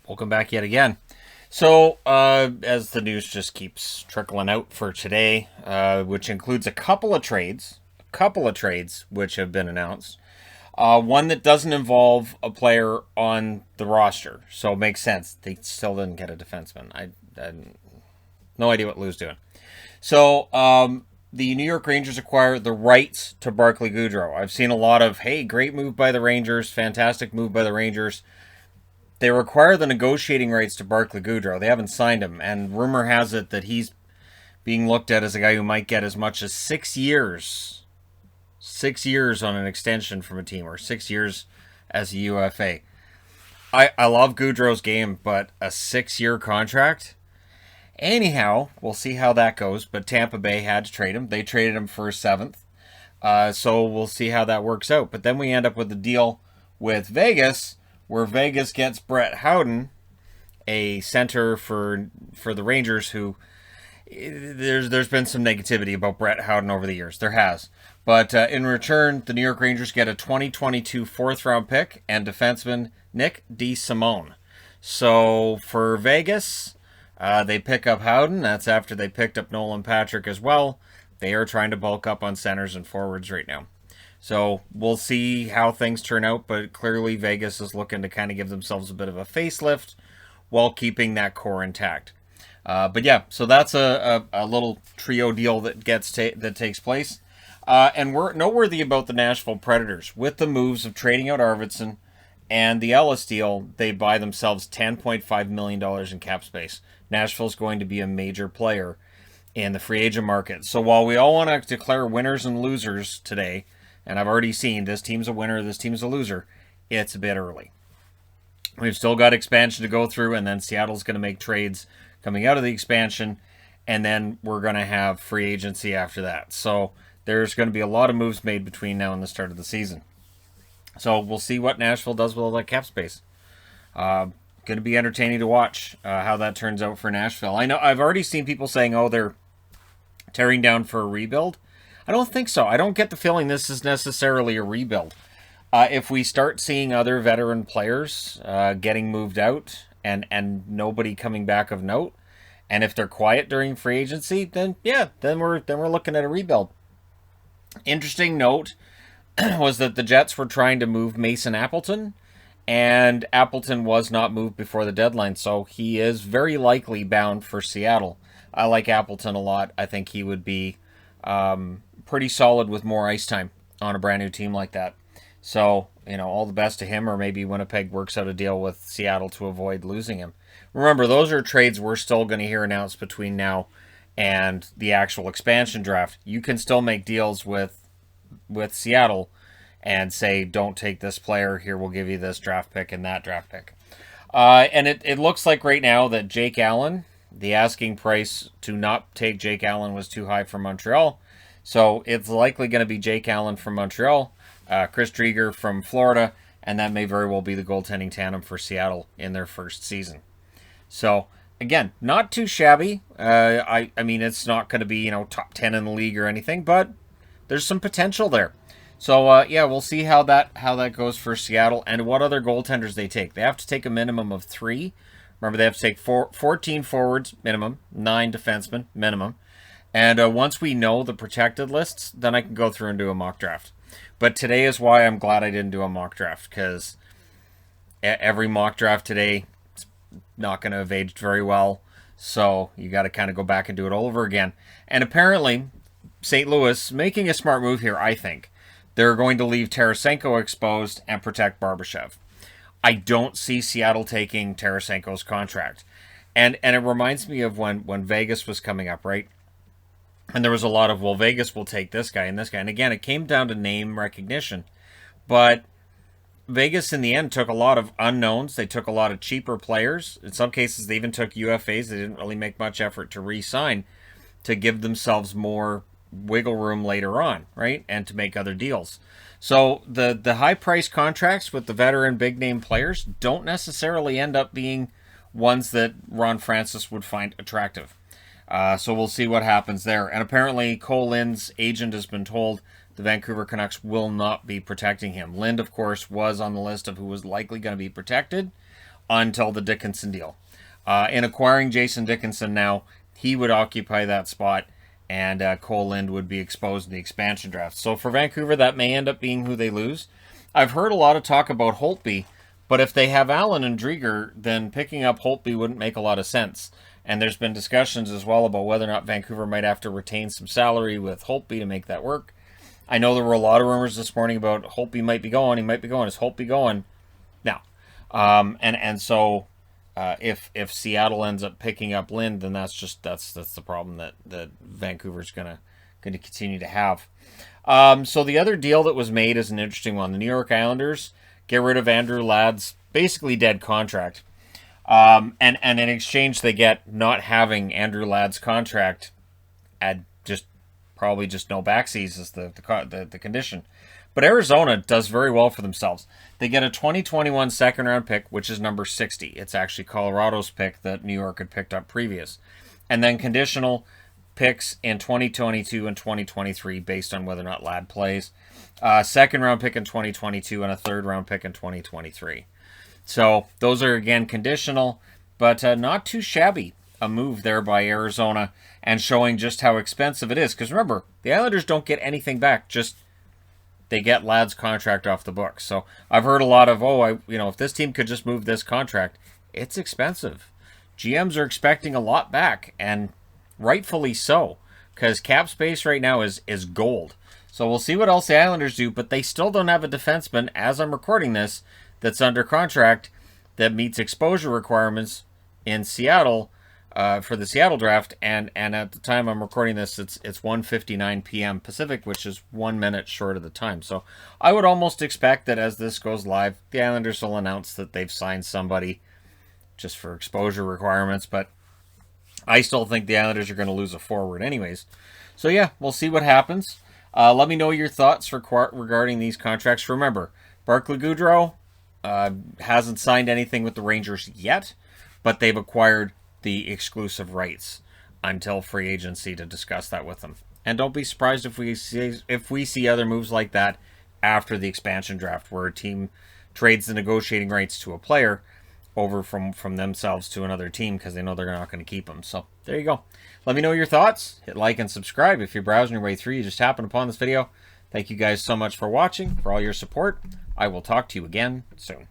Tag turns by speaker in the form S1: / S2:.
S1: Welcome back yet again. So, as the news just keeps trickling out for today, which includes a couple of trades which have been announced. One that doesn't involve a player on the roster, so it makes sense. They still didn't get a defenseman. I no idea what Lou's doing. So, the New York Rangers acquire the rights to Barclay Goodrow. I've seen a lot of, hey, great move by the Rangers, fantastic move by the Rangers. They require the negotiating rights to Barclay Goodrow. They haven't signed him, and rumor has it that he's being looked at as a guy who might get as much as 6 years. 6 years on an extension from a team, or 6 years as a UFA. I love Goodrow's game, but a 6-year contract? Anyhow, we'll see how that goes, but Tampa Bay had to trade him. They traded him for a seventh. So we'll see how that works out. But then we end up with a deal with Vegas, where Vegas gets Brett Howden, a center for the Rangers, who there's been some negativity about Brett Howden over the years. There has. But in return, the New York Rangers get a 2022 fourth-round pick and defenseman Nick DeSimone. So for Vegas, they pick up Howden. That's after they picked up Nolan Patrick as well. They are trying to bulk up on centers and forwards right now. So we'll see how things turn out, but clearly Vegas is looking to kind of give themselves a bit of a facelift while keeping that core intact. But yeah, so that's a little trio deal that that takes place. And we're noteworthy about the Nashville Predators. With the moves of trading out Arvidsson and the Ellis deal, they buy themselves $10.5 million in cap space. Nashville's going to be a major player in the free agent market. So while we all want to declare winners and losers today, and I've already seen this team's a winner, this team's a loser, it's a bit early. We've still got expansion to go through, and then Seattle's going to make trades coming out of the expansion, and then we're going to have free agency after that. So there's going to be a lot of moves made between now and the start of the season. So we'll see what Nashville does with all that cap space. Going to be entertaining to watch how that turns out for Nashville. I know I've already seen people saying, oh, they're tearing down for a rebuild. I don't think so. I don't get the feeling this is necessarily a rebuild. If we start seeing other veteran players getting moved out and nobody coming back of note, and if they're quiet during free agency, then yeah, then we're looking at a rebuild. Interesting note was that the Jets were trying to move Mason Appleton, and Appleton was not moved before the deadline, so he is very likely bound for Seattle. I like Appleton a lot. I think he would be pretty solid with more ice time on a brand new team like that. So, all the best to him, or maybe Winnipeg works out a deal with Seattle to avoid losing him. Remember, those are trades we're still going to hear announced between now and the actual expansion draft. You can still make deals with Seattle and say, don't take this player, here we'll give you this draft pick and that draft pick. And it looks like right now that Jake Allen, the asking price to not take Jake Allen was too high for Montreal. So it's likely going to be Jake Allen from Montreal, Chris Drieger from Florida, and that may very well be the goaltending tandem for Seattle in their first season. So, again, not too shabby. I mean, it's not going to be, top 10 in the league or anything, but there's some potential there. So, yeah, we'll see how that goes for Seattle and what other goaltenders they take. They have to take a minimum of 3. Remember, they have to take 14 forwards minimum, 9 defensemen minimum. And once we know the protected lists, then I can go through and do a mock draft. But today is why I'm glad I didn't do a mock draft, because every mock draft today is not going to have aged very well. So you got to kind of go back and do it all over again. And apparently, St. Louis making a smart move here, I think. They're going to leave Tarasenko exposed and protect Barbashev. I don't see Seattle taking Tarasenko's contract. And it reminds me of when Vegas was coming up, right? And there was a lot of, well, Vegas will take this guy and this guy. And again, it came down to name recognition. But Vegas, in the end, took a lot of unknowns. They took a lot of cheaper players. In some cases, they even took UFAs. They didn't really make much effort to re-sign to give themselves more wiggle room later on, right? And to make other deals. So the high-priced contracts with the veteran big-name players don't necessarily end up being ones that Ron Francis would find attractive. So we'll see what happens there. And apparently Cole Lynn's agent has been told the Vancouver Canucks will not be protecting him. Lind, of course, was on the list of who was likely going to be protected. until the Dickinson deal. In acquiring Jason Dickinson now, he would occupy that spot, and Cole Lind would be exposed in the expansion draft. So for Vancouver, that may end up being who they lose. I've heard a lot of talk about Holtby, but if they have Allen and Drieger, then picking up Holtby wouldn't make a lot of sense. And there's been discussions as well about whether or not Vancouver might have to retain some salary with Holtby to make that work. I know there were a lot of rumors this morning about Holtby might be going. He might be going. Is Holtby going? No. So if Seattle ends up picking up Lind, then that's the problem that Vancouver's gonna continue to have. So the other deal that was made is an interesting one. The New York Islanders get rid of Andrew Ladd's basically dead contract, and in exchange they get not having Andrew Ladd's contract at probably just no backsies is the condition. But Arizona does very well for themselves. They get a 2021 second-round pick, which is number 60. It's actually Colorado's pick that New York had picked up previous. And then conditional picks in 2022 and 2023 based on whether or not Ladd plays. Second-round pick in 2022 and a third-round pick in 2023. So those are, again, conditional, but not too shabby a move there by Arizona and showing just how expensive it is. Because remember, the Islanders don't get anything back, just they get Ladd's contract off the books. So I've heard a lot of, if this team could just move this contract, it's expensive. GMs are expecting a lot back, and rightfully so, because cap space right now is gold. So we'll see what else the Islanders do, but they still don't have a defenseman, as I'm recording this, that's under contract that meets exposure requirements in Seattle for the Seattle draft, and at the time I'm recording this, it's 1:59 p.m. Pacific, which is 1 minute short of the time. So I would almost expect that as this goes live, the Islanders will announce that they've signed somebody just for exposure requirements, but I still think the Islanders are going to lose a forward anyways. So yeah, we'll see what happens. Let me know your thoughts regarding these contracts. Remember, Barclay Goodrow hasn't signed anything with the Rangers yet, but they've acquired the exclusive rights until free agency to discuss that with them. And don't be surprised if we see other moves like that after the expansion draft, where a team trades the negotiating rights to a player over from themselves to another team because they know they're not going to keep them. So there you go. Let me know your thoughts. Hit like and subscribe if you're browsing your way through. You just happened upon this video. Thank you guys so much for watching, for all your support. I will talk to you again soon.